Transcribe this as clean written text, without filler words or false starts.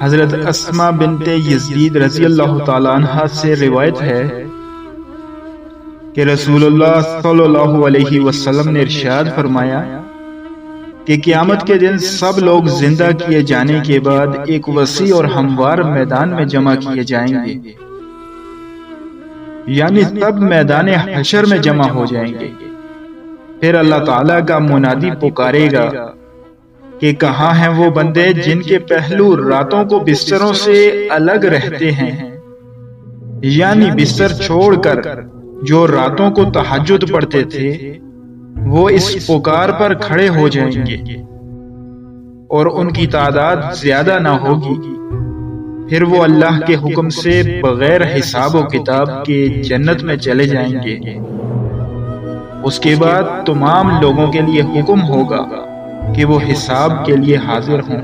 حضرت اسماء بنت یزید رضی اللہ تعالیٰ عنہ سے روایت ہے کہ رسول اللہ صلی اللہ علیہ وسلم نے ارشاد فرمایا کہ قیامت کے دن سب لوگ زندہ کیے جانے کے بعد ایک وسیع اور ہموار میدان میں جمع کیے جائیں گے، یعنی تب میدان حشر میں جمع ہو جائیں گے۔ پھر اللہ تعالیٰ کا منادی پکارے گا کہ کہاں ہیں وہ بندے جن کے پہلو راتوں کو بستروں سے الگ رہتے ہیں، یعنی بستر چھوڑ کر جو راتوں کو تہجد پڑھتے تھے، وہ اس پکار پر کھڑے ہو جائیں گے اور ان کی تعداد زیادہ نہ ہوگی۔ پھر وہ اللہ کے حکم سے بغیر حساب و کتاب کے جنت میں چلے جائیں گے۔ اس کے بعد تمام لوگوں کے لیے حکم ہوگا کہ وہ حساب کے لیے حاضر ہوں۔